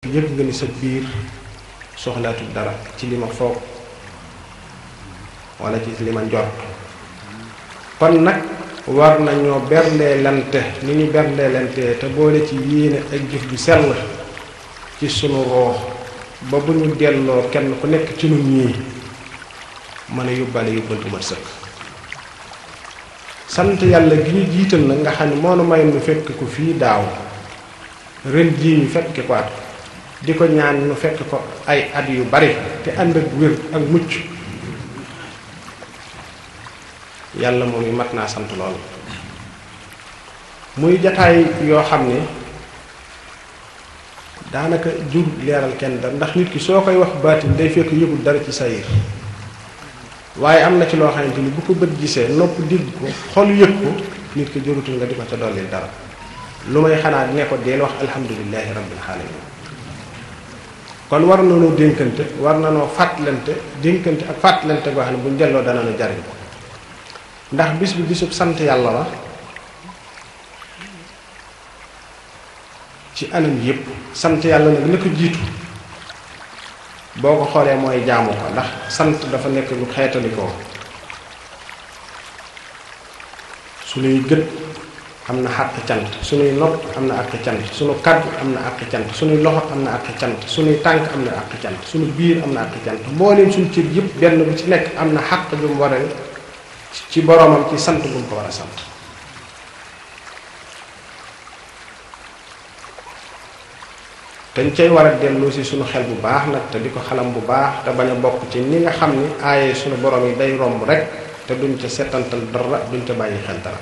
yëg nga ni sa biir soxlaatul dara ci li ma foog wala ci li ma njort kon nag war nañoo berleelante ni ñu berleelante te boole ci yéene ak jëf ju sell ci sunu roox ba bu ñu delloo kenn ku nekk ci nun ñii mën a yóbbaale yóbbal bu mat sëkk sant yàlla gi ñu jiital nag nga xam ne moo nu may nu fekk ko fii daaw ren jii ñu fekk ko at di ko ñaan nu fekk ko ay at yu bari te ànd ak wér ak mucc yàlla moom yi mat naa sant lool muy jataay yoo xam ne daanaka jur leeral kenn dara ndax nit ki soo koy wax baatin day fekk yëgul dara ci sayir waaye am na ci loo xamante ni bu ko bët gisee nopp dégg ko xol yëg ko nit ki jërutul nga di ko ca dollil dara lu may xanaa ne ko deel wax alhamdulillahi rabbil alamin kon war na noo dénkante war na noo fàttalante dénkante ak fàttalante goo xam ne buñ delloo dana nu jariñ ndax bis bi bisub sant yàlla la ci anam yépp sant yàlla nag la ko jiitu boo ko xoolee mooy jaamu ko ndax sant dafa nekk lu xeetalikoo suñuy gët am na àq cant suñuy nopp am na àq cant suñu kaddu am na àq cant suñuy loxo am na àq cant suñuy tànk am na àq cant suñu biir am na àq cant mbooleem suñu cër yëpp benn bu ci nekk am na xàq ju mu war a ci boroomam ci sant bu mu ko war a sant dañ cay war a dellu si suñu xel bu baax nag te di ko xalam bu baax te bañ a bokk ci ni nga xam ni aaye suñu borom yi day romb rek te duñ ca setantal dara duñ ca bàyyi xel dara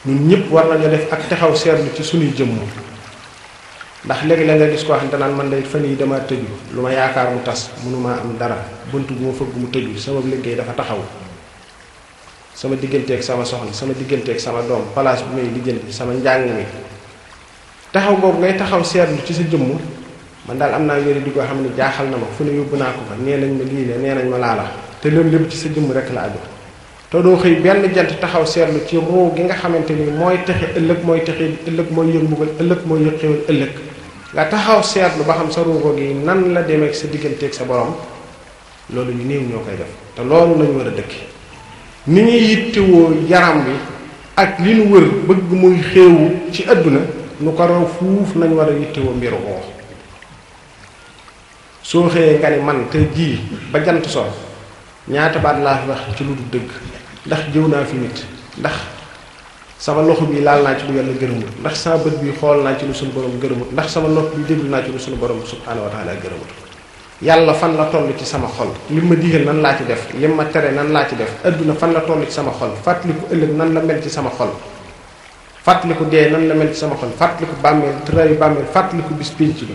ñun ñëpp war nañu def ak taxaw seetlu ci suñuy jëmm ndax léegi-léeg nga gis koo xam te naan man day fan yi dama tëju lu ma yaakaar mu tas mënumaa am dara bunt bu ma fëgg mu tëju sama liggéey dafa taxaw sama digganteeg sama soxna sama digganteeg sama doom place bi may lijjanti sama njàng mi taxaw boobu ngay taxaw seetlu ci sa jëmm man daal am naa wéri di ko xam ne jaaxal na ma fu ne yóbbu naa ko fa nee nañ ma lii la nee nañ ma laala te loolu lépp ci sa jëmm rek la aju te doo xëy benn jant taxaw seetlu ci ruu gi nga xamante ni mooy texe ëllëg mooy texe ëllëg mooy yëg mbugal ëllëg mooy yëg xéwal ëllëg nga taxaw seetlu ba xam sa ruugo gi nan la demee ak sa digganteeg sa borom loolu ñu néew ñoo koy def te loolu lañu war a dëkk ni ñuy yittewoo yaram bi ak li nu wër bëgg muy xéewu ci àdduna nu ko raw fuuf nañ war a yittewoo mbiru oo soo xëyee nga ni man te jii ba jant so ñaata baat laa fi wax ci lu dul dëgg ndax jëw naa fi nit ndax sama loxo bi laal naa ci lu yàlla gërëmut ndax sama bët bi xool naa ci lu suñu borom gërëmut ndax sama nopp bi déglu naa ci lu suñu borom subhaanahu wa taala gërëmut yàlla fan la toll ci sama xol li ma digal nan laa ci def li ma tere nan laa ci def adduna fan la toll ci sama xol fàttaliku ëllëg nan la mel ci sama xol fàttaliku dee nan la mel ci sama xol fàttaliku bàmmeel tëraayu bàmmeel fàttaliku bis pénc bi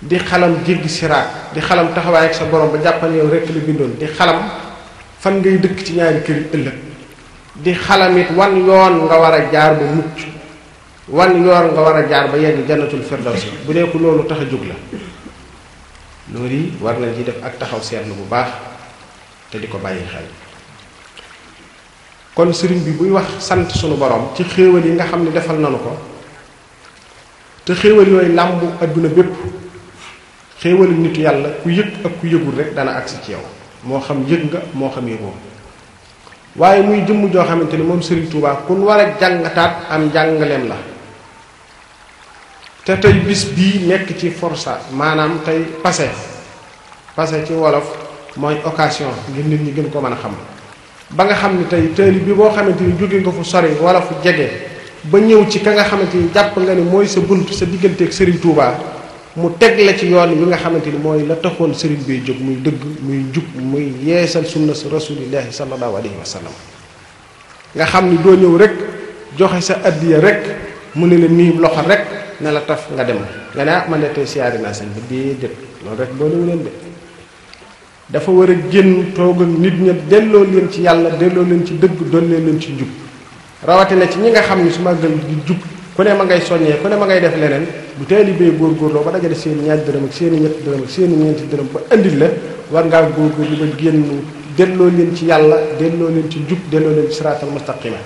di xalam jéggi siraat di xalam taxawaay ak sa borom ba jàppal yow rekk la bindoon di xalam fan ngay dëkk ci ñaari kër yi ëllëg di xalam it wan yoon nga war a jaar ba mucc wan yoon nga war a jaar ba yegg jannatul firdawsi bu dee ko loolu tax a jóg la loolu yi war nañ ci def ak taxaw seetlu bu baax te di ko bàyyi xel kon sëriñ bi buy wax sant sunu borom ci xéewal yi nga xam ne defal nanu ko te xéewal yooyu làmbu adduna bépp xéewalu nitu yàlla ku yëg ak ku yëgul rek dana agsi ci yow moo xam yëg nga moo xam yëgoo waaye muy jëmm joo xamante ni moom Serigne Touba kun war a jàngataat am njàngaleem la te tey bis bii nekk ci forsa maanaam tey passé ci wolof mooy occasion ngir nit ñi gën ko mën a xam ba nga xam ni tey tëli bi boo xamante ni jóge nga fu sori wala fu jege ba ñëw ci ka nga xamante ni jàpp nga ni mooy sa bunt sa digganteeg Serigne Touba mu teg la ci yoon wi nga xamante ni mooy la taxoon sëriñ bay jóg muy dëgg muy njub muy yeesal sunna sa rasulillahi sallallahu alayhi wa sallam nga xam ni doo ñëw rek joxe sa addiya rek mu ne la nii loxo rek ne la taf nga dem nga ne ah man de tey siyaari naa sañ ba déedéet loolu rek boo leen de dafa war a génn toog ak nit ña delloo leen ci yàlla delloo leen ci dëgg doon leen ci njub rawatina ci ñi nga xam ni su màggal di jub ku ne ma ngay soññee ku ne ma ngay def leneen bu taalibee góorgóorloo ba dajale seeni ñaari dërëm ak seeni ñetti dërëm ak seeni ñeenti dërëm ba indil la war ngaa góorgóorlu ba génn delloo leen ci yàlla delloo leen ci njub delloo leen ci siraatal mustaqima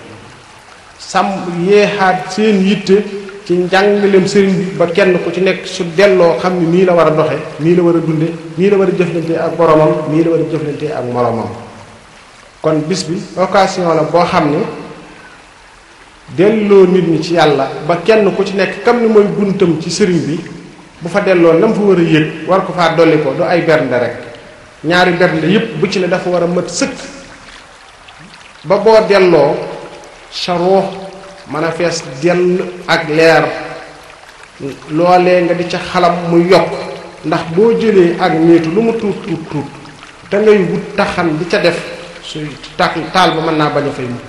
sàmm yeexaat seen yitte ci njàngaleem sëriñ bi ba kenn ku ci nekk su delloo xam ni nii la war a doxe nii la war a dunde nii la war a jëflante ak boromam nii la war a jëflante ak moromam. kon bis bi occasion la boo xam ne delloo nit ñi ci yàlla ba kenn ku ci nekk kam ni mooy buntam ci sëriñ bi bu fa delloo lam fa war a yëg war ko faa dolli ko du ay bernde rek ñaari bernde yépp bu ci ne dafa war a mat sëkk ba boo delloo sa ruux mën a fees dell ak leer loolee nga di ca xalam muy yokk ndax boo jëlee ak niitu lu mu tuut tuut tuut te ngay wut taxan di ca def su taal ba mën naa bañ a fay mukk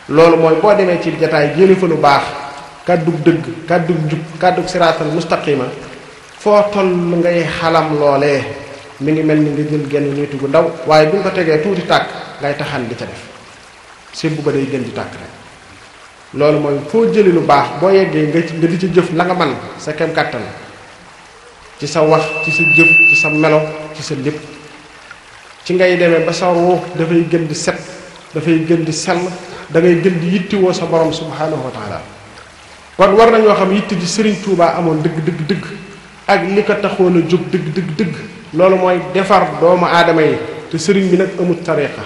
loolu mooy boo demee ci jataay jële fa lu baax kàddug dëgg kàddug njub kàddug siraatal mustaqima foo toll ngay xalam loolee mi ngi mel ni nga jël genn niitu gu ndaw waaye bu ñu ko tegee tuuti tàkk ngay taxan di ca def sébb ba day gën di tàkk rek loolu mooy foo jële lu baax boo yeggee nga di ci jëf la nga man sa kem kàttan ci sa wax ci sa jëf ci sa melo ci sa lépp ci ngay demee ba sa ruux dafay gën di set dafay gën di sell da ngay gën di yittiwoo sa borom subhanahu wa taala kon war nañoo xam yitti di Sëriñ Tuubaa amoon dëgg dëgg dëgg ak li ko taxoon a jóg dëgg dëgg dëgg loolu mooy defar doomu aadama yi te sëriñ bi nag amut tariqa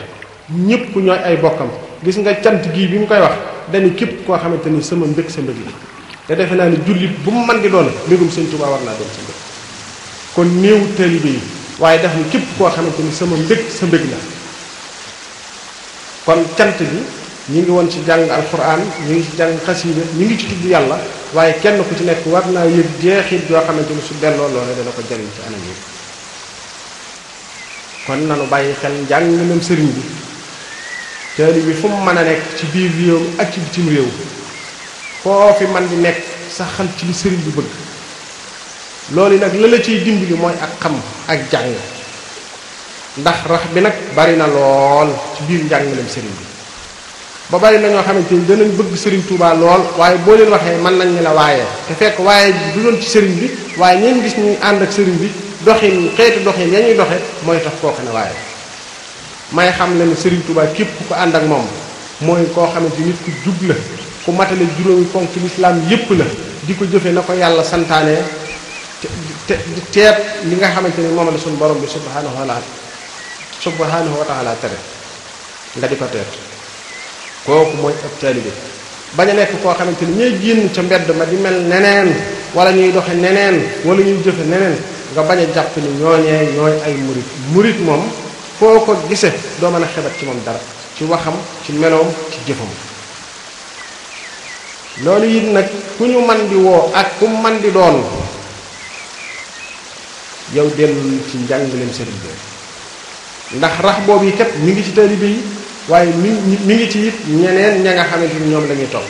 ñépp ñooy ay bokkam gis nga cant gii bi mu koy wax dañu képp koo xamante ni sama mbég sa mbég la te defe naa ne jullit bu mu mën di doon mbégum Sëriñ Tuubaa war naa doon sa mbég kon néewu taalibe yi waaye def ni képp koo xamante ni sama mbég sa mbég la kon cant gi ñu ngi woon ci jàng alquran ñu ngi ci jàng xasiida ñu ngi ci tudd yàlla waaye kenn ku ci nekk war naa yëg jeexit yoo xamante ni su delloo loole dana ko jariñ ci anam yi kon nanu bàyyi xel njàngaleem sëriñ bi taalibe bi fu mu mën a nekk ci biir réew mi ak ci bitim réew foo fi man di nekk sa xel ci li sëriñ bi bëgg loolu nag la la ciy dimbali mooy ak xam ak jàng ndax rax bi nag bari na lool ci biir njàngaleem sëriñ bi ba bari na ñoo xamante ni danañ bëgg sëriñ Touba lool waaye boo leen waxee mën nañ ne la waaye te fekk waaye du doon ci sëriñ bi waaye ñeen gis ñuy ànd ak sëriñ bi doxin xeetu doxin ya ñuy doxe mooy tax kooku ne waaye may xam le ne sëriñ Touba képp ku ko ànd ak moom mooy koo xamante nit ku jub la ku matale juróomi ponk ci lislaam yépp la di ko jëfe na ko yàlla santaane te di teet li nga xamante ni moom la suñu borom bi subhanahu wa taala tere nga di ko teet kooku mooy ab taalibe bañ a nekk koo xamante ni ñooy génn ca mbedd ma di mel neneen wala ñuy doxe neneen wala ñuy jëfe neneen nga bañ a jàpp ni ñooñee ñooy ay murit moom foo ko gise doo mën a xebat ci moom dara ci waxam ci meloom ci jëfam loolu it nag ku ñu man di woo ak ku man di doon yow dellu ci njàngaleem sëriñ bi ndax rax boobu yi kat mi ngi ci taalibe yi waaye mi ngi ci it ñeneen ña nga xamante ni ñoom la ñuy topp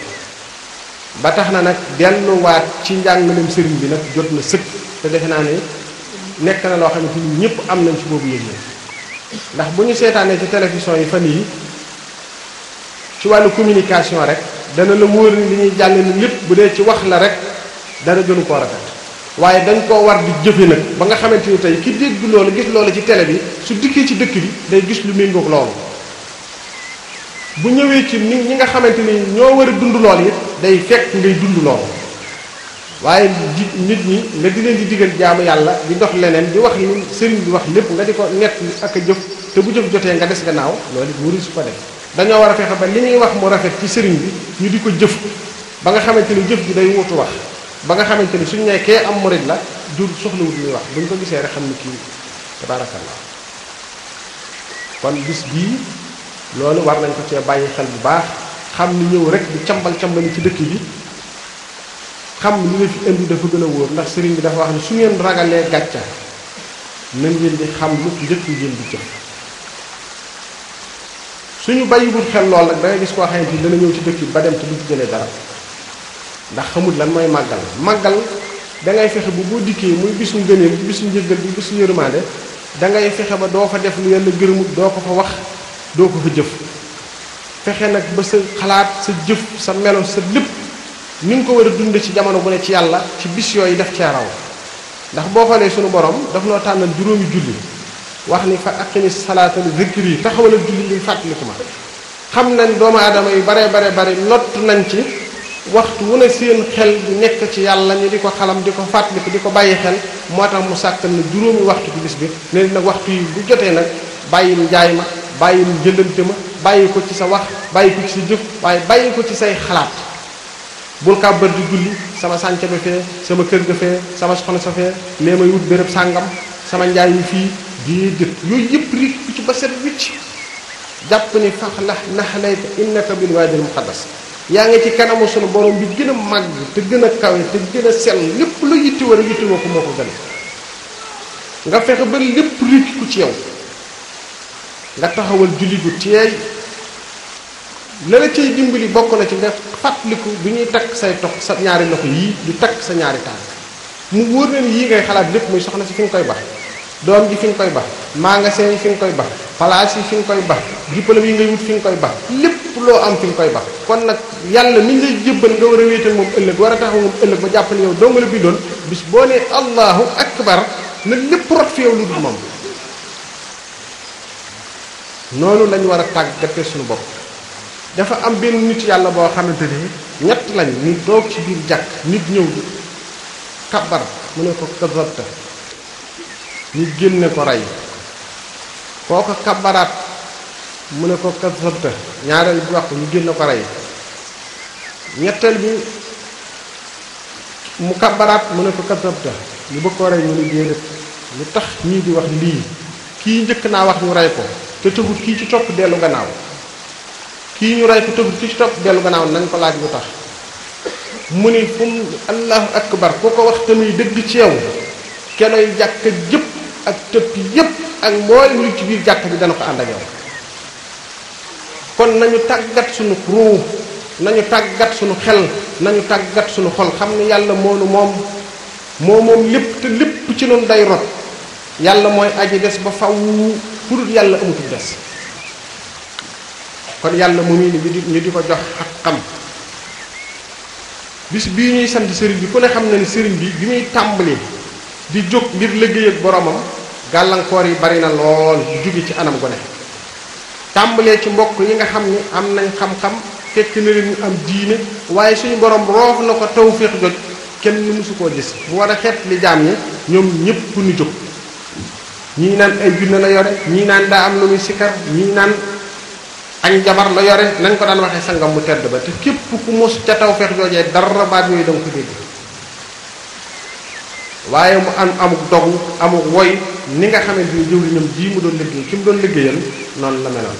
ba tax na nag delluwaat ci njàngaleem sëriñ bi nag jot na sëkk te defe naa ne nekk na loo xamante ni ñëpp am nañ ci boobu yëg-yëg ndax bu ñu seetaanee ci télévision yi fan yi ci wàllu communication rek dana la wóor ni li ñuy jàllale lépp bu dee ci wax la rek dara gënu koo rafet waaye dañ koo war di jëfe nag ba nga xamante ni tey ki dégg loolu gis loolu ci télé bi su dikkee ci dëkk bi day gis lu méngoog loolu bu ñëwee ci ñi nga xamante ni ñoo war a dund lool it day fekk ngay dund loolu waaye nit ñi nga di leen di digal jaamu yàlla di dox leneen di wax li sëriñ bi wax lépp nga di ko nett ak a jëf te bu jëf jotee nga des gannaaw loolu it wari su ko def dañoo war a fexe ba li ñuy wax mu rafet ci sëriñ bi ñu di ko jëf ba nga xamante ni jëf ji day wutu wax ba nga xamante ni suñ nekkee am murid la jur soxlawut muy wax buñ ko gisee rek xam ni kii tabarakallah kon bis bii loolu war nañ ko cee bàyyi xel bu baax xam ni ñëw rek di cambali ci dëkk bi xam li nga fi indi dafa gën a wóor ndax sëriñ bi dafa wax ni su ngeen ragalee gàcca na ngeen di xam lu njëkk ngeen di jëf suñu bàyyiwul xel lool nag da ngay gis koo xamante ni dana ñëw ci dëkk bi ba dem te du ci jëlee dara ndax xamul lan mooy màggal da ngay fexe bu boo dikkee muy bisu ngëneel bi bisu njëggal bi bisu yërmande da ngay fexe ba doo fa def lu yàlla gërëmut doo ko fa wax doo ko fa jëf fexe nag ba sa xalaat sa jëf sa melo sa lépp ni nga ko war a dunde ci jamono bu ne ci yàlla ci bis yooyu def cee raw ndax boo xoolee sunu borom daf noo tànnal juróomi julli wax ni fa aqimi salaata li zikri taxawalal julli li fàttaliku ma xam nañ doomu aadama yu bare lott nañ ci waxtu wu ne seen xel di nekk ci yàlla ñu di ko xalam di ko fàttaliku di ko bàyyi xel moo tax mu sàkkal na juróomi waxtu ci bis bi ne nag waxtu yi bu jotee nag bàyyil njaay ma bàyyil jëndante ma bàyyi ko ci sa wax bàyyi ko ci sa jëf waaye bàyyi ko ci say xalaat bul kàbbar di julli sama sànca ba fee sama kër ga fee sama soxna sa fee lee may wut béréb sàngam sama njaay mi fii déedéet yooyu yëpp rik ku ci ba set wicc jàpp ni fax la naxalayka innaka bil waadil muqaddas yaa ngi ci kanamu sunu borom bi gën a màgg te gën a kawe te gën a sell lépp la yitti war a yitti woo ko moo ko gën nga fexe ba lépp rik ku ci yow nga taxawal julli gu teey la la cay dimbali bokk na ci nga fàttaliku bi ñuy takk say tox sa ñaari loxo yii di takk sa ñaari tànk mu wóor na ni yii ngay xalaat lépp muy soxna si fi nga koy bax doom ji fi nga koy bax magasin yi fi nga koy bax place yi fi nga koy bax diplôme yi ngay wut fi nga koy bax lépp loo am fi nga koy bax kon nag yàlla mi ngi lay jébbal nga war a wéetal moom ëllëg war a taxaw moom ëllëg ba jàpp ne yow doo nga la bindoon bis boo nee allahu akbar na lépp rot fi yow lu dul moom noonu lañ war a tàggate suñu bopp dafa am benn nit yàlla boo xamante ni ñett lañ ñu toog ci biir jàkk nit ñëw kabar mu ne ko kazabta ñu génne ko rey kooko kabaraat mu ne ko kazabta ñaareel bi wax ñu génne ko rey ñetteel bi mu kabaraat mu ne ko kazabta ñu bëgg ko rey ñu ne déedéet lu tax ñii di wax lii kii njëkk naa wax ñu rey ko te tëgut kii ci topp dellu gannaaw kii ñu rey ko tëgut kii ci topp dellu gannaaw nañ ko laaj lu tax mu ni fu mu allahu akbar ku ko wax te muy dëgg ci yow keloy jàkk jëpp ak tëpp yépp ak mboolem lu ci biir jàkk bi dana ko ànd ak yow kon nañu tàggat suñu ruu nañu tàggat suñu xel nañu tàggat suñu xol xam ne yàlla moonu moom lépp te lépp ci noonu day rot yàlla mooy aji des ba faw pour yàlla amatul des kon yàlla mu nii ñu di ko jox ak xam bis bii ñuy sant sëriñ bi ku ne xam na ni sëriñ bi muy tàmbali di jóg ngir liggéey ak boromam gàllankoor yi bari na lool jóge ci anam gu ne tàmbalee ci mbokk yi nga xam ni am nañ xam-xam fekk na leen ñu am diine waaye suñu borom roof na ko tawféex jot kenn mësu koo gis mu war a xeet li jaam ñi ñoom ñëpp ñu jóg ñii naan ay junne la yore ñii naan daa am lu muy sikkar ñii naan añ jabar la yore nañ ko daan waxee sangam mu tedd ba te képp ku mos ca tawféex joojee dara baat yooyu danga ko dégg waaye mu am amuk dogu amuk woy ni nga xamante ni jëwriñam jii mu doon liggéey ki mu doon liggéeyal noonu la meloon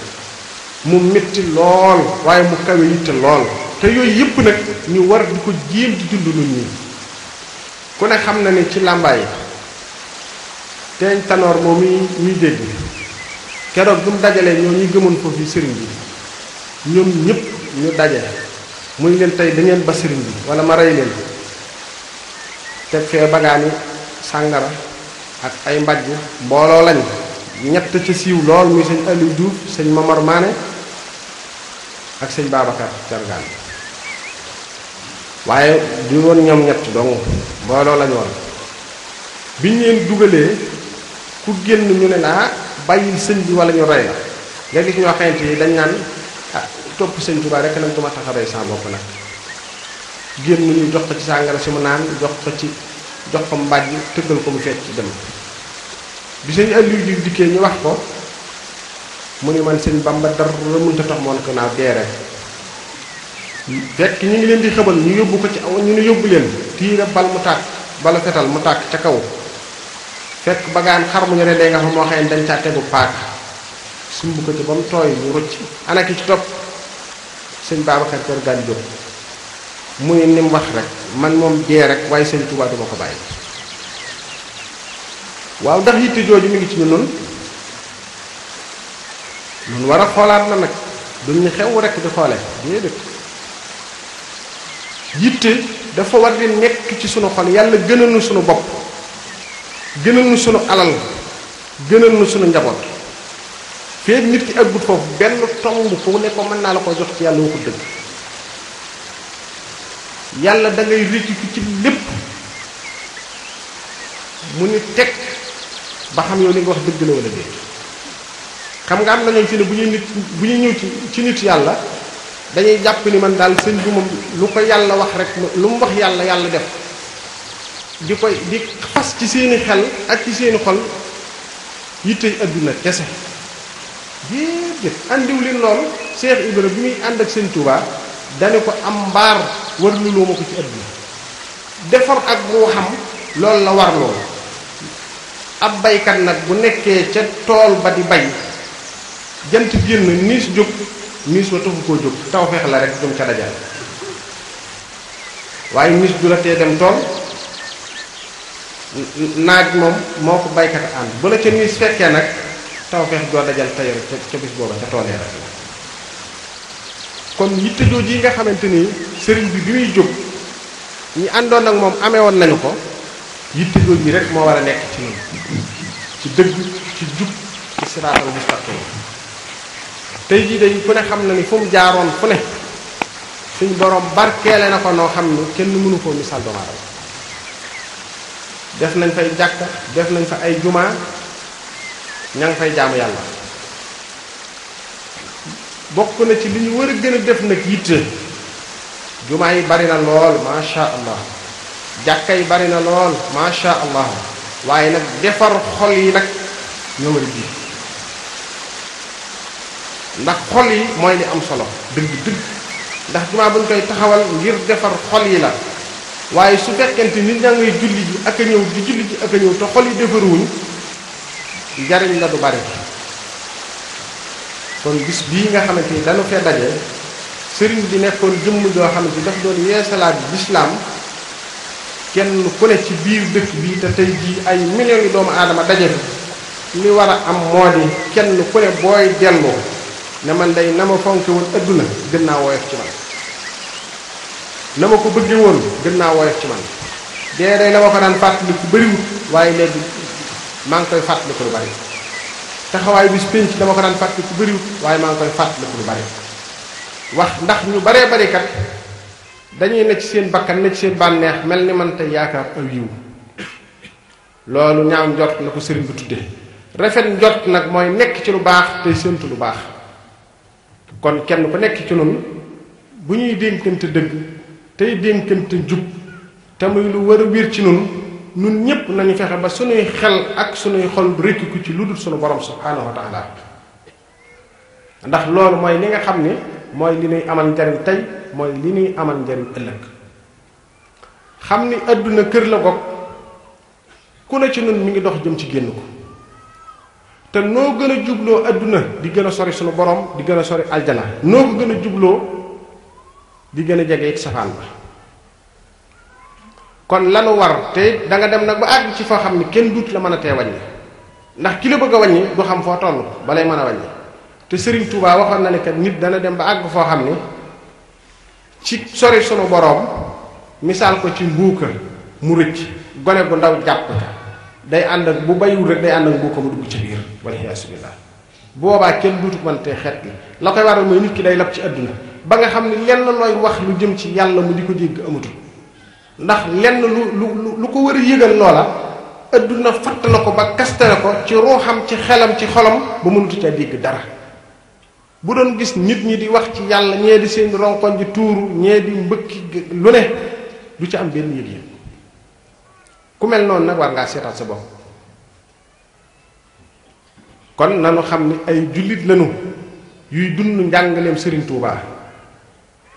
mu metti lool waaye mu kawe yitte lool te yooyu yëpp nag ñu war di ko jéem di dund nun ñi ku ne xam na ni ci làmbaay teeñ tanoor moom muy dégg keroog bi mu dajalee ñoo ñuy gëmoon foofu sëriñ bi ñoom ñëpp ñu daje muy leen tey da ngeen ba sëriñ bi wala ma rey leen teg fee bagaani sàngara ak ay mbajj mbooloo lañ ñett ca siiw lool muy sëñ Aliou Diouf sëñ Mamar Mané ak sëñ Babacar Cargaan waaye du woon ñoom ñett dong mbooloo lañ woon biñ leen dugalee ku génn ñu ne naa bàyyil sëñ bi wala ñu rey la nga gis ñoo xamante yi dañ naan ah topp sëñ Tuubaa rek nag duma tax a rey sa bopp nag génn ñu jox ko ci sàngara si mu naan jox ko mbàjj tëggal ko mu fecc dem bi sëñ Aliou Diouf dikkee ñu wax ko mu ni man sëñ Bamba dara mënta tax moon ko naaw dee rek fekk ñu ngi leen di xëbal ñu yóbbu ko ci aw ñu ne yóbbu leen tiira bal mu tàkk bala fetal mu tàkk ca kaw fekk bagaan xar mu ñu ne dee nga xam moo xam ne dañ caa tegu paaka sumb ko ci ba mu tooy ñu rocc ana ki ci topp sëñ Babacar Cargaan jóg mu ne ni mu wax rek man moom dee rek waaye sëñ Tuubaa duma ko bàyyi waaw ndax yitte jooju mi ngi ci ñu noonu ñun war a xoolaat na nag duñu xew rek di xoole déedéet yitte dafa war di nekk ci sunu xol yàlla gënal nu sunu bopp gënal nu sunu alal gënal nu sunu njaboot feeg nit ki aggut foofu benn tomb fu ne ko mën naa la ko jox ci yàlla waxul dëgg yàlla da ngay réccu ci lépp mu ni teg ba xam yow li nga wax dëgg la wala déet xam nga am na ñoom fi ne bu ñuy ñëw ci nit yàlla dañuy jàpp ni man daal sëñ bi moom lu ko yàlla wax rek lu mu wax yàlla yàlla def di fas ci seeni xel ak ci seeni xol yittey adduna kese déedéet andiw leen loolu. Cheikh Ibra bi muy ànd ak sëñ Touba dane ko am mbaar war lu loo ma ko ci adduna defar ak boo xam loolu la war loolu. ab baykat nag bu nekkee ca tool ba di bay jant génn niis jóg niis wa taxu koo jóg tawfeex la rek dum ca dajal waaye niis du la tee dem tool naaj moom moo ko baykat ànd bu la ca niis fekkee nag tawfeex doo dajal tayar ca bis booba ca toolee rek la kon yitte jooju yi nga xamante ni sëriñ bi muy jóg ñi àndoon ak moom amee woon nañu ko yitte jooju yi rek moo war a nekk ci ñun ci dëgg ci jub ci siraatal mustaqim tey jii day ku ne xam na ni fu mu jaaroon fu ne suñ borom barkeele na ko noo xam ne kenn mënu koo misaal doomu aadama def nañ fay jàkka def nañ fa ay jumaa ña ngi fay jaamu yàlla bokk na ci li ñu war a gën a def nag yitte jumaa yi bari na lool masha allah jàkka yi bari na lool masha allah waaye nag defar xol yi nag ñoo war a ji ndax xol yi mooy li am solo dëgg ndax jumaa buñ koy taxawal ngir defar xol yi la waaye su fekkente nit ñaa ngay julli ji ak a ñëw di julli ji ak a ñëw te xol yi defaruwuñ njariñ la du bari kon bis bii nga xamante ni dañu fee daje sëriñ bi nekkoon jëmm joo xamante ni daf doon yeesalaat lislaam kenn ku ne ci biir dëkk bii te tey jii ay millions yi doomu aadama daje li war a am moo di kenn ku ne booy delloo ne man day na ma fonke woon adduna gën naa woyof ci man na ma ko bëgge woon gën naa woyof ci man dee day la ma ko daan fàttaliku bëriwut waaye léegi maa ngi koy fàttaliku lu bari taxawaay bis pénc dama ko daan fàttaliku bëriwut waaye maa ngi koy fàttaliku lu bari wax ndax ñu baree bari kat dañuy ne ci seen bakkan ne ci seen bànneex mel ni man tey yaakaar aw yiw loolu ñaaw njort na ko sëriñ bi tudde rafet njort nag mooy nekk ci lu baax tey séentu lu baax kon kenn ku nekk ci noonu bu ñuy dénkante dëgg tey dénkante jub te muy lu war a wiir ci noonu nun ñépp nañu fexe ba sunuy xel ak sunuy xol rekkiku ci lu dul sunu borom subhaanahu wa taala ndax loolu mooy li nga xam ni mooy li nuy amal njariñ tey mooy li nuy amal njariñ ëllëg xam ni àdduna kër la goog ku ne ci nun mi ngi dox jëm ci génn ko te noo gën a jubloo àdduna di gën a sori sunu borom di gën a sori aljana noo ko gën a jubloo di gën a jege it safaan ba kon lanu war te da nga dem nag ba àgg ci foo xam ni kenn duut la mën a tee wàññi ndax ki la bëgg a wàññi du xam foo toll balay mën a wàññi te Serigne Touba waxoon na ne kat nit dana dem ba àgg foo xam ni ci sori sunu boroom misaal ko ci mbuuka mu rëcc gone gu ndaw jàpp ka day ànd ak bu bayiwul rek day ànd ak mbuuka mu dugg ci biir wala iyaasu billaah boobaa kenn duutu mën tee xeet li la koy waral mooy nit ki day lab ci àdduna ba nga xam ni lenn looy wax lu jëm ci yàlla mu di ko jégg amatul ndax lenn lu ko war a yëgal loola adduna fatt na ko ba kaste na ko ci ruuxam ci xelam ci xolam ba mënutu ca dégg dara bu doon gis nit ñi di wax ci yàlla ñee di seen ronkoñ ji tuuru ñee di mbëkki lu ne du ci am benn yëg-yëg ku mel noonu nag war ngaa seetaat sa bopp kon nanu xam ni ay jullit lañu yuy dund njàngaleem Serigne Touba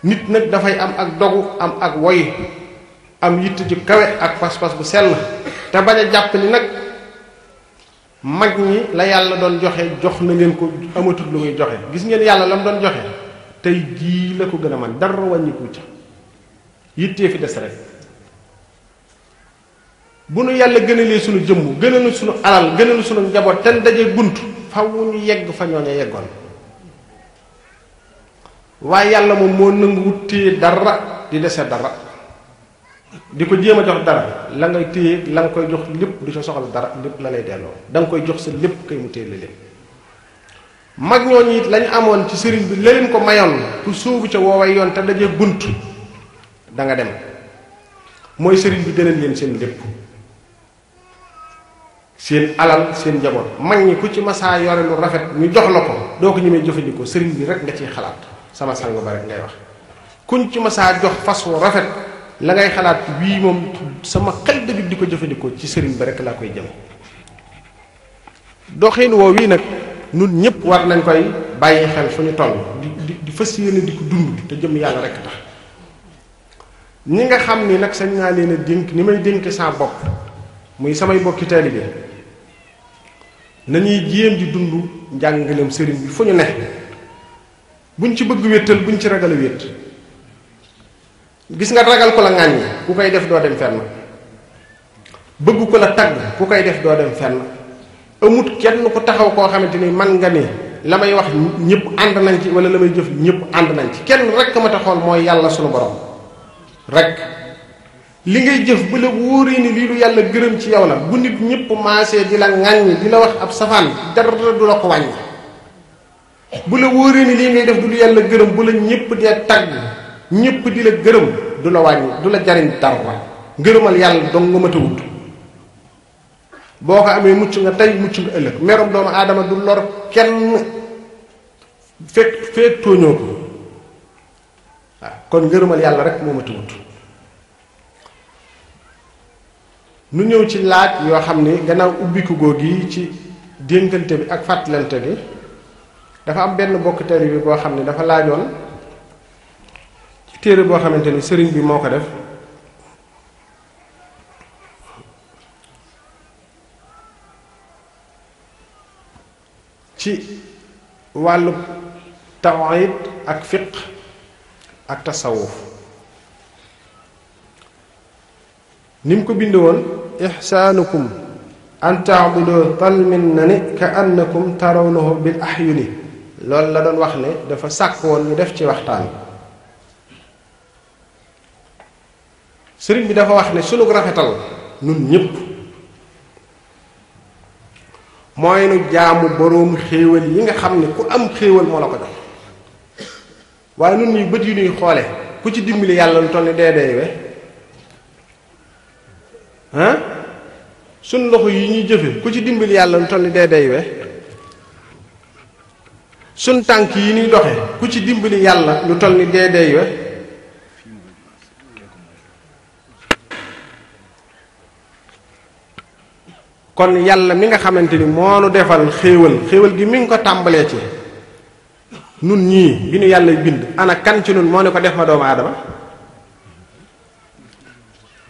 nit nag dafay am ak dogu am ak woy am yitte ju kawe ak pas-pas bu sell te bañ a jàpp ni nag mag ñi la yàlla doon joxe jox na leen ko amatul lu muy joxe gis ngeen yàlla la mu doon joxe tey jii la ko gën a man dara wàññiku ca yittee fi des rek bu nu yàlla gënalee sunu jëmm gënalu sunu alal gënalu sunu njaboot ten daje bunt faw ñu yegg fa ñooña yeggoon waaye yàlla moom moo nanguwut téye dara di dese dara di ko jéem a jox dara la ngay téye la nga koy jox lépp du ca soxla dara lépp la lay delloo da nga koy jox sa lépp kay mu téye la lépp mag ñooñu it lañu amoon ci sëriñ bi la leen ko mayoon ku sóobu ca wooway yoon te daje bunt da nga dem mooy sëriñ bi gënal leen seen lépp seen alal seen njaboot mag ñi ku ci masaa yore lu rafet ñu jox la ko doo ko ñemee jëfandikoo sëriñ bi rek nga ciy xalaat sama sang ba rek ngay wax kuñ ci masaa jox fas wu rafet la ngay xalaat wii moom sama xel dëgg di ko jëfandikoo ci sëriñ ba rek laa koy jëm doxin woo wii nag nun ñëpp war nañ koy bàyyi xel fu ñu toll di fas yéene di ko dund te jëm yàlla rek tax ñi nga xam ni nag sañ naa leen a dénk ni may dénk saa bopp muy samay bokki taalibe nañuy jéem di dund njàngaleem sëriñ bi fu ñu ne buñ ci bëgg wéttal buñ ci ragal a wét gis nga ragal ko la ŋàññi ku koy def doo dem fenn bëgg ko la tagg ku koy def doo dem fenn amut kenn ku taxaw koo xamante ni man nga ne la may wax ñëpp ànd nañ ci wala la may jëf ñëpp ànd nañ ci kenn rek ma ta xool mooy yàlla sunu borom rek li ngay jëf bu la wóoree ni lii lu yàlla gërëm ci yow la bu nit ñëpp maasee di la ŋàññi di la wax ab safaan dara du la ko wàññi bu la wóoree ni lii ngay def du lu yàlla gërëm bu la ñëpp dee tagg ñëpp di la gërëm du la wàññi du la jariñ dara ngërëmal yàlla dong nga mata wut boo ko amee mucc nga tey mucc nga ëllëg merom doomu aadama du lor kenn fekk tooñoo ko waaw kon ngërëmal yàlla rek moo mata wut nu ñëw ci laaj yoo xam ni gannaaw ubbiku googu ci dénkante bi ak fàttalante bi dafa am benn bokk tari bi boo xam ne dafa laajoon ci téere boo xamante ni sëriñ bi moo ko def ci wàllu tawhid ak fiq ak tasawuf ni mu ko bind woon ihsaanukum an ta'budu talmin na ni ka annakum tarawnahu bil ahyuni loolu la doon wax ne dafa sàkk woon ñu def ci waxtaan sëriñ bi dafa wax ne sunu rafetal nun ñépp mooy nu jaamu boroom xéewal yi nga xam ne ku am xéewal moo la ko jox waaye nun ñuy bët yu ñuy xoole ku ci dimbali yàlla lu toll ni dee we suñ loxo yi ñuy jëfe ku ci dimbali yàlla lu toll ni dee we suñ tànk yi ñuy doxe ku ci dimbali yàlla lu toll ni dee we kon yàlla mi nga xamante ni moo nu defal xéewal gi mi ngi ko tàmbalee ci nun ñii bi nu yàlla bind ana kan ci nun moo ne ko def ma doomu aadama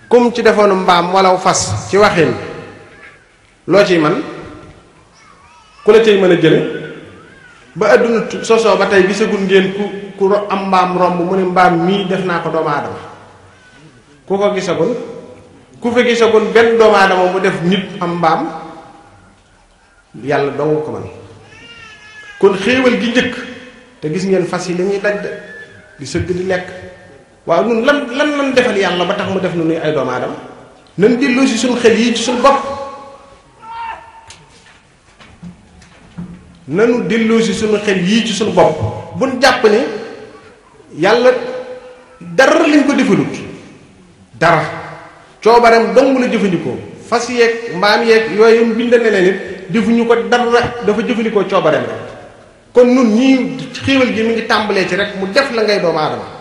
kum ci defoonu mbaam wala fas ci waxin loo ciy man ku la cay mën a jële ba àdduna sosoo ba tey gisagul ngeen ku am mbaam romb mu ne mbaam mii def naa ko doomu aadama ku ko gisagul ku fa gisagul benn doomu aadama mu def nit am mbaam yàlla dong ko man kon xéewal gi njëkk te gis ngeen fas yi lañuy daj de di sëgg di lekk waaw nun lan defal yàlla ba tax mu def nu nuy ay doomu aadama nan delloo si suñu xel yi ci suñu bopp nanu delloo si suñu xel yii ci suñu bopp buñ jàpp ne yàlla dara lañ ko defalut dara coobareem dong la jëfandikoo fas yeeg mbaam yeeg yooyu mu bind ne leen it defuñu ko dara dafa jëfandikoo coobareem rek kon nun ñii xéewal gi mi ngi tàmbalee ci rek mu def la ngay doomu aadama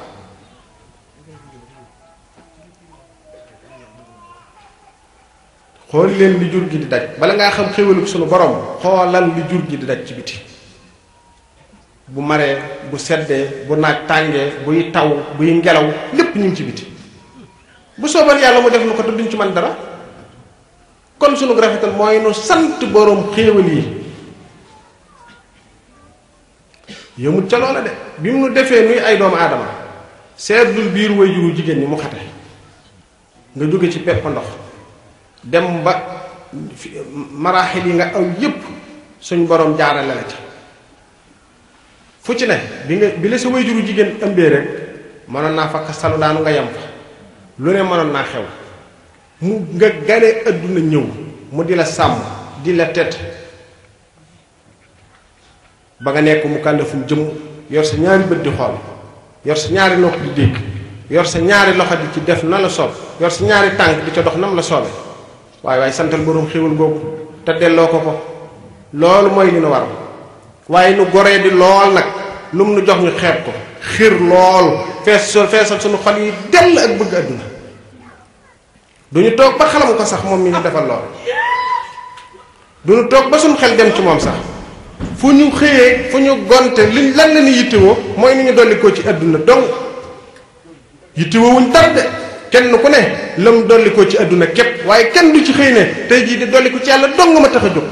xool leen li jur gi di daj bala ngaa xam xéewalu sunu borom xoolal li jur gi di daj ci biti bu maree bu seddee bu naaj tàngee buy taw buy ngelaw lépp ñu ngi ci biti bu soobal yàlla mu def nu ko te duñ ci man dara kon sunu rafetal mooy nu sant borom xéewal yi yëmut ca loola de bi mu nu defee nuy ay doomu aadama seetlul biir way juru jigéen ñi mu xate nga jóge ci pepp ndox dem ba maraaxil yi nga aw yépp suñ borom jaarale la ca fu ci ne bi la sa way juru jigéen ëmbee rek mënoon naa fa kastalu daanu nga yem fa lu ne mënoon naa xew mu nga gane adduna ñëw mu di la sàmm di la tet ba nga nekk mu kàllafum jëm yor sa ñaari bët di xool yor sa ñaari nopp di dégg yor sa ñaari loxo di ci def na la soob yor sa ñaari tànk di ca dox nam la soobe waaye santal boroom xéwal googu te delloo ko loolu mooy li nu war waaye nu goree di lool nag lu mu nu jox ñu xeeb ko xir lool feesal suñu xol yi dell ak bëgg àdduna duñu toog ba xalam ko sax moom mi ñu defal lool duñu toog ba suñu xel dem ci moom sax fu ñu xëyee fu ñu gonte li lan la ñu yittewoo mooy ni ñu dollikoo ci àdduna dong yittewoo wuñ dara de kenn ku ne lam dollikoo ci àdduna képp waaye kenn du ci xëy ne tey jii di dolliku ci yàlla dong ma tax a jóg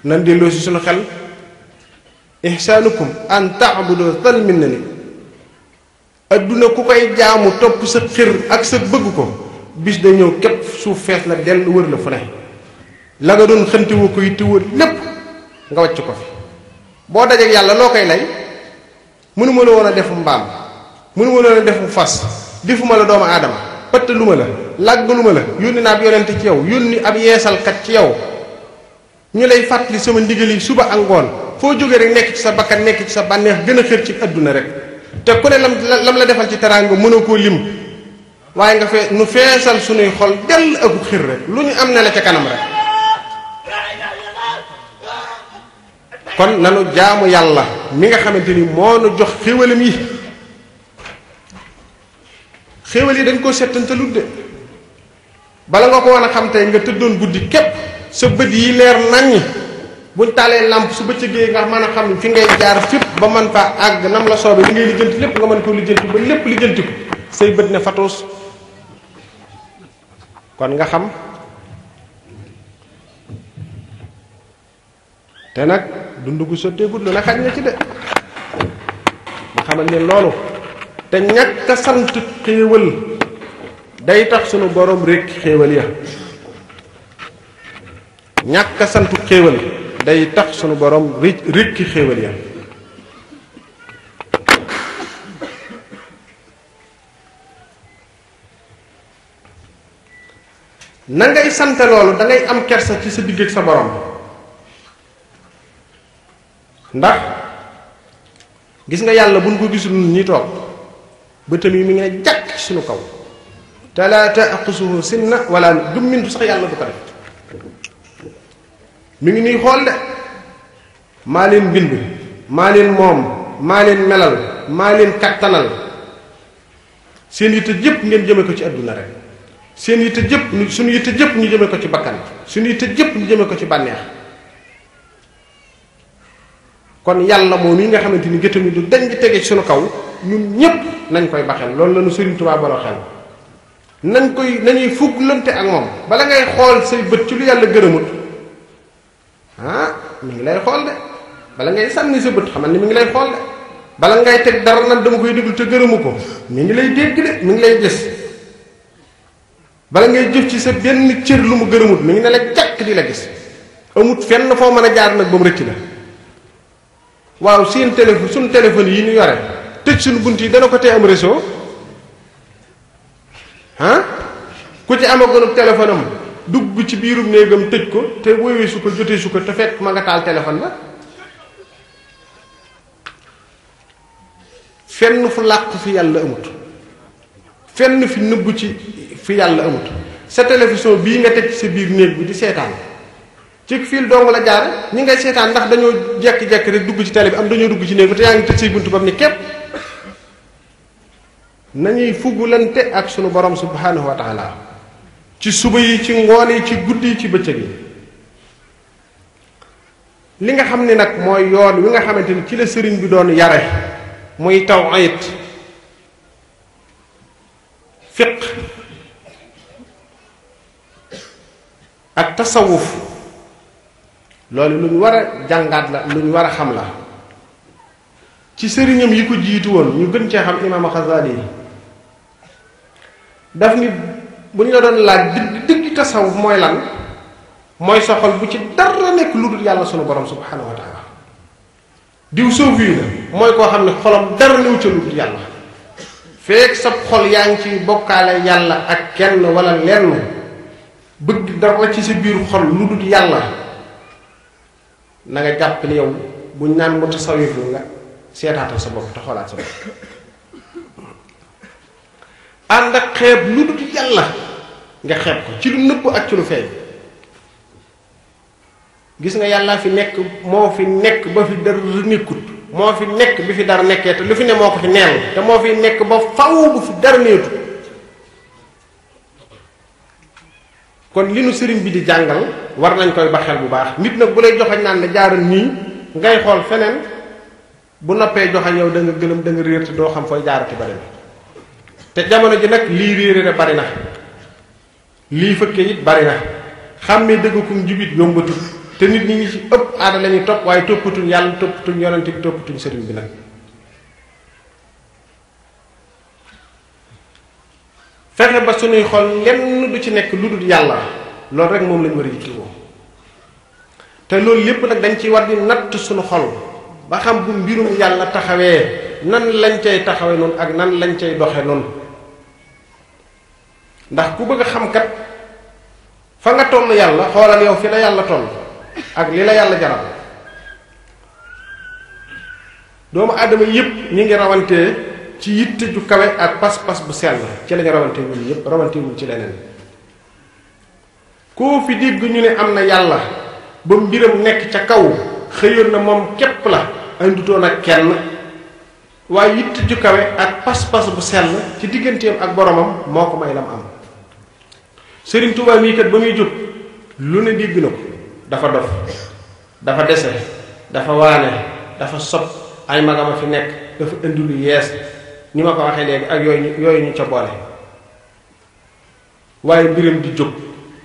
nan delloo si suñu xel ihsaanukum an ta'budu tal min na ni àdduna ku koy jaamu topp sa xir ak sa bëgg ko bis da ñëw képp suuf fees la dell wër la fu ne la nga doon xëntiwoo ko yittewoo lépp nga wàcc ko fi boo dajeek yàlla loo koy lay mënuma la woon a defu mbaam mënuma la woon a defu fas defuma la doomu aadama pëtt lu ma la làggalu ma la yónni naa ab yonent ci yow yónni ab yeesalkat ci yow ñu lay fàttali sama ndigal yi suba ak ngoon foo jógee rek nekk ci sa bakkan nekk ci sa bànneex gën a xër ci àdduna rek te ku ne lam la defal ci teraanga mënoo koo lim waaye nga nu feesal sunuy xol dell aku xir rek lu ñu am ne la ca kanam rek kon nanu jaamu yàlla mi nga xamante ni moo nu jox xéwalam yi xéwal yi dañ koo settantalut de bala nga ko wan a xam tey nga tëddoon guddi képp sa bët yi leer naññi buñ taalee làmp su bëccëgee nga mën a xam fi ngay jaar fépp ba mën faa àgg nam la soobee li ngay lijjanti lépp nga mën koo lijjanti ba lépp lijjanti ko say bët ne fatuus kon nga xam te nag dundu gu sotteegut lu ne xaj na ci de ma xamal leen loolu te ñàkk a sant xéewal day tax sunu borom rekk xéewal ya ñàkk a sant xéewal day tax sunu borom rekki xéewal ya na ngay sant loolu da ngay am kersa ci sa digg ak sa borom ndax gis nga yàlla buñ ko gisul ñi toog bëtam yi mi ngi ne jàkk ci suñu kaw te laa taqusuhu sinna wala gummintu sax yàlla du ko def mi ngi nuy xool de maa leen bind maa leen moom maa leen melal maa leen kattanal seen yitte jëpp ngeen jëme ko ci àdduna rek seen yitte jëpp suñu yitte jëpp ñu jëme ko ci bakkan suñu yitte jëpp ñu jëme ko ci bànneex kon yàlla moom yi nga xamante ni gëtam yi du dañ di tege ci suñu kaw ñun ñépp nañ koy baxel loolu la ñu Sëriñ Tuubaa boro xel nañuy fugglante ak moom bala ngay xool say bët ci lu yàlla gërëmut mi ngi lay xool de bala ngay sànni sa bët xamal ni mi ngi lay xool de bala ngay teg dara nag dama koy déglu te gërëmu ko mi ngi lay dégg de mi ngi lay gis bala ngay jëf ci sa benn cër lu mu gërëmut mi ngi ne la jàkk di la gis amut fenn foo mën a jaar nag ba mu rëcc la waaw seen téléphone suñu téléphone yi ñu yore tëj suñu bunt yi dana ko tee am réseau ku ci amagoon téléphone am dugg ci biirum néegam tëj ko te woowee su ko jotee su ko te fekk ma nga taal téléphone ba fenn fu làq fi yàlla amut fenn fi nëbbu ci fi yàlla amut sa télévision bii nga teg ci sa biir néeg bi di seetaan ci fil dong la jaar ñi ngay seetaan ndax dañoo jekki-jekki rek dugg ci télé bi am dañoo dugg ci néeg bi te yaa ngi tëj say buntu bam ni képp nañuy fugulante ak sunu borom subhanahu wa taala ci suba yi ci ngoon yi ci guddi yi ci bëccëg yi li nga xam ne nag mooy yoon wi nga xamante ni ci la sëriñ bi doon yare muy tawhid fiq ak tasawuf loolu lu ñu war a jàngaat la lu ñu war a xam la ci sëriñam yi ko jiitu woon ñu gën cee xam imaam Xasaali yi daf ni bu ñu la doon laaj dëgg tasawuf mooy lan mooy sa xol bu ci dara nekk lu dul yàlla sunu borom subhanahu wa taala diw soof yi la mooy koo xam ne xolam dara néew ca lu dul yàlla feek sa xol yaa ngi ci bokkaale yàlla ak kenn wala lenn bëgg dara ci sa biir xol lu dul yàlla na nga jàpp ni yow buñ naan mutasawwif nga seetaatal sa bopp te xoolaat sa bopp ànd ak xeeb lu dul yàlla nga xeeb ko ci lu nëbb ak ci lu feeñ gis nga yàlla fi nekk moo fi nekk ba fi dara nekkut moo fi nekk bi fi dara nekkee te lu fi ne moo ko fi neel te moo fi nekk ba faw bu fi dara neetu. kon li nu sëriñ bi di jàngal war nañ koy baxel bu baax. nit nag bu lay joxañ naan la jaaral nii ngay xool feneen bu noppee joxañ yow da nga gëlëm da nga réer te doo xam fooy jaarati ba dem. te jamono ji nag lii réere bari na lii fëkke it bari na xàmmee dëgg kum jubit yombatul te nit ñi ci ëpp aada la ñuy topp waaye toppatuñ yàlla toppatuñ yonante bi toppatuñ sëriñ bi nag. fexe ba suñuy xol lenn du ci nekk lu dul yàlla loolu rek moom lañ war a yittewoo te loolu lépp nag dañ ciy war di natt suñu xol ba xam bu mbirum yàlla taxawee nan lañ cay taxawee noonu ak nan lañ cay doxe noonu. ndax ku bëgg a xam kat fa nga toll yàlla xoolal yow fi la yàlla toll ak li la yàlla jaral. doomu aadama yépp ñi ngi rawantee ci yitte ju kawe ak pas-pas bu sell ci lañu rawante ñun yépp rawante wuñ ci leneen. koo fi dégg ñu ne am na yàlla ba mbiram nekk ca kaw xëyoon na moom képp la andutoon ak kenn waaye yitte ju kawe ak pas-pas bu sell ci digganteem ak boromam moo ko may lam am. Sëriñ Tuubaa mii kat ba muy jóg lu ne dégg na ko dafa dof dafa dese dafa waane dafa sob ay magama fi nekk dafa indi lu yees ni ma ko waxee léegi ak yooyu ñu ca boole waaye mbiram di jóg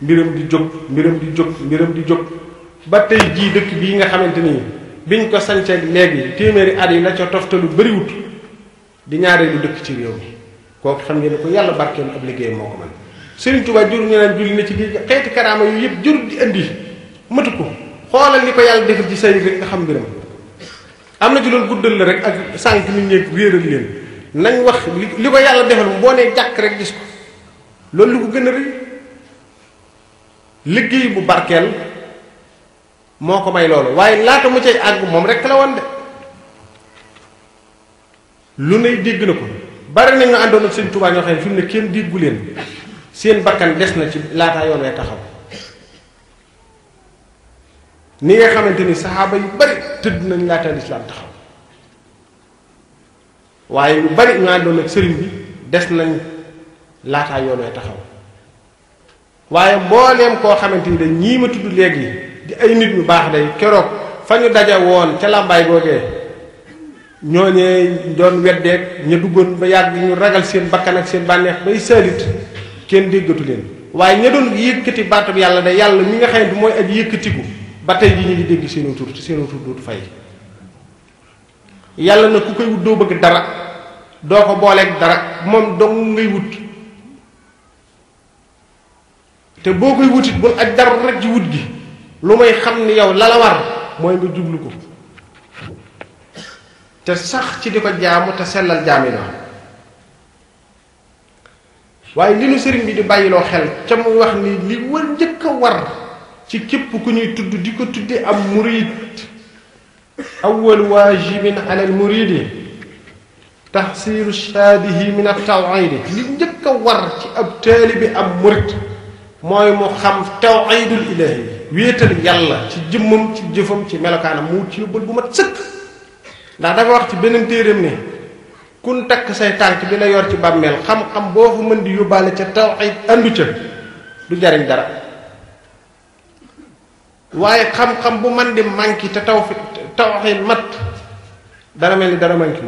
mbiram di jóg ba tey jii dëkk bii nga xamante ni biñ ko sancee léegi téeméeri at yi la ca toftalu bariwut di ñaareelu dëkk ci réew mi kooku xam ngeen ne ko yàlla barkeel ab liggéey moo ko mën. Sëriñ Tuubaa jur ñu naan julli na ci géej xeeti karaama yu yëpp jurut di indi matu ko xoolal li ko yàlla defal ci say rek nga xam mbiram. am na ci loolu guddal la rek ak sànq nit ñi réeral leen nañ wax li ko yàlla defal boo nee jàkk rek gis ko loolu lu ko gën a rëy liggéey bu barkeel moo ko may loolu waaye laata mu cay àgg moom rek la woon de lu ne dégg na ko bari nañ ñu àndoon ak Sëriñ Tuubaa ñoo xam ne fi mu ne kenn déggu leen seen bakkan des na ci laataa yoon wee taxaw ni nga xamante ni saxaaba yu bari tëdd nañ laataa lislaam taxaw waaye lu bari ñu àndoon ak sëriñ bi des nañ laataa yoon wee taxaw waaye mbooleem koo xamante ni dañ ñii ma tudd léegi di ay nit ñu baax day keroog fa ñu daje woon ca làmbaay googee ñooñee doon weddeek ña duggoon ba yàgg ñu ragal seen bakkan ak seen bànneex bay saalit kenn déggatu leen waaye ña doon yëkkati baatab yàlla de yàlla mi nga xam ne mooy aji yëkkatiku ba tey ji ñu ngi dégg seenu tur ci seenu tur dootu fay. yàlla na ku koy wut doo bëgg dara doo ko booleeg dara moom dong ngay wut te boo koy wutit bul ak dara rek ci wut gi lu may xam ni yow la la war mooy nga jublu ko te sax ci di ko jaamu te sellal jaami na waaye li nu sëriñ bi di bàyyiloo xel ca muy wax ni li war njëkk a war ci képp ku ñuy tudd di ko tudde am murid awwal waajibin alal muridi tahsilu shaadihi min at-tawhid li njëkk a war ci ab taalibi am murid mooy mu xam tawhidul ilahi wéetal yàlla ci jëmmam ci jëfam ci melokaanam mu ci yóbbal bu mat sëkk ndax dafa wax ci beneen téeréem ne kun takk say tànk di la yor ci bàmmeel xam-xam boo fa mën di yóbbaale ca tawhid andu ca du jariñ dara waaye xam-xam bu man di manqué te tawhid mat dara mel ni dara manqué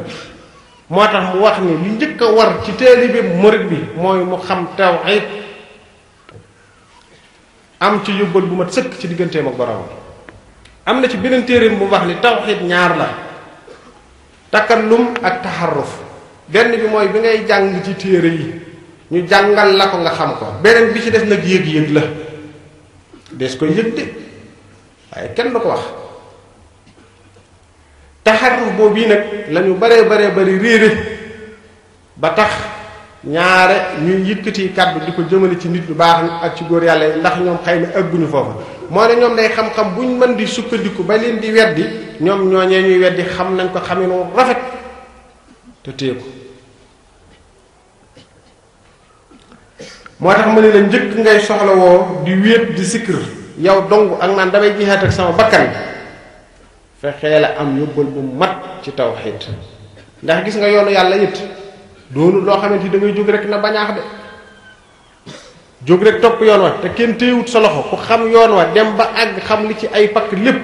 moo tax mu wax ni li njëkk a war ci taalibe murid bi mooy mu xam tawhid am ci yóbbal bu mat sëkk ci digganteem ak borom am na ci beneen téeréem bu wax ni tawhid ñaar la takallum ak taxarruf benn bi mooy bi ngay jàng ci téere yi ñu jàngal la ko nga xam ko beneen bi ci def nag yëg-yëg la des koy yëg de waaye kenn du ko wax taxarruf boobu yi nag lañu baree bari réere ba tax ñaare ñuy yëkkati kàddu di ko jëmale ci nit ñu baax ak ci góor yàlla yi ndax ñoom xëy na ëgguñu foofa moo ne ñoom day xam-xam buñ mën di sukkandiku ba leen di weddi ñoom ñooñee ñuy weddi xam nañ ko xaminu rafet te téye ko moo tax ma ne la njëkk ngay soxlawoo di wéet di sikkir yow dong ak naan damay jihaat ak sama bakkan fexee la am yóbbal bu mat ci tawxiid ndax gis nga yoonu yàlla it doonu loo xamante ni da ngay jóg rek na bañaax de jóg rek topp yoon wa te kenn téyewut sa loxo ku xam yoon wa dem ba àgg xam li ci ay pakk lépp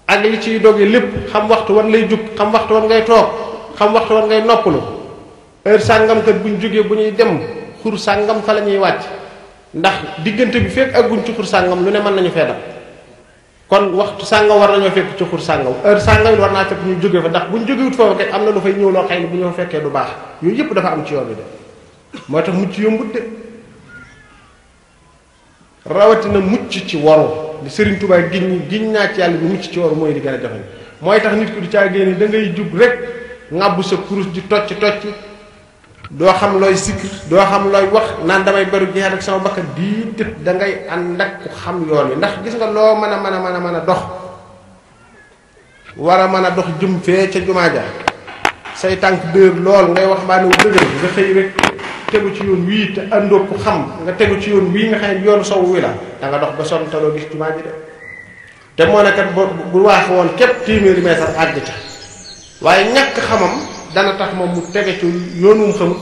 ak li ciy doge lépp xam waxtu war lay jóg xam waxtu war ngay toog xam waxtu war ngay noppalu heure sàngam kat buñ jógee bu ñuy dem xur sàngam fa la ñuy wàcc ndax diggante bi fekk agguñ ci xur sàngam lu ne mën nañu fee dab kon waxtu sàngam war nañoo fekk ci xur sàngam heure sàngam it war naa fekk ñu jógee fa ndax buñ jógewut foofu kay am na lu fay ñëw loo xëy ni bu ñu fa fekkee du baax yooyu yëpp dafa am ci yoon bi de moo tax mucc yombut de rawatina mucc ci waru li Serigne Touba giñ naa ci yàlla bi mucc ci waru mooy di gën a jafe mooy tax nit ki du caa génne da ngay jug rek ŋàbbu sa kurus di tocc doo xam looy sikkir doo xam looy wax naan damay beru jihaad ak sama bakkan di tët da ngay ànd ak ku xam yoon wi ndax gis nga loo mën a dox war a mën a dox jëm fee ca jumaa ja say tànk dër lool ngay wax mbaa ne dëgër nga xëy rek tegu ci yoon wii te àndoo ku xam nga tegu ci yoon wii nga xam ne yoonu sow wi la da nga dox ba sonn taloo gis jumaa ji de te moo ne kat bu waax woon képp téeméeri meetar àgg ca waaye ñàkk xamam dana tax moom mu tege ci yoonum xam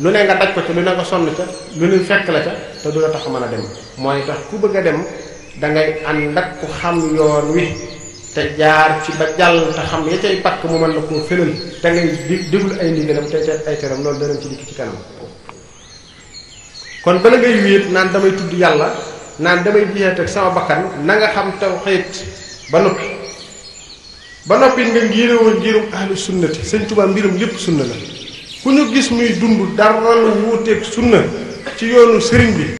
lu ne nga daj ko ci lu ne nga sonn ca lu ne fekk la ca te du la tax a mën a dem mooy tax ku bëgg a dem da ngay ànd ak ku xam yoon wi te jaar ci ba jàll te xam ya cay pakk mu mën la koo fëlal te ngay déglu ay ndigalam te ay teram loolu danañ ci dikk ci kanam kon bala ngay wéet naan damay tudd yàlla naan damay jihaat ak sama bakkan na nga xam tawhiid ba noppi nga ngiréwoon ngirum ahlu sunnati Sëñ Tuubaa mbiram lépp sunna la ku ñu gis muy dund dara lu wuuteeg sunna ci yoonu sëriñ bi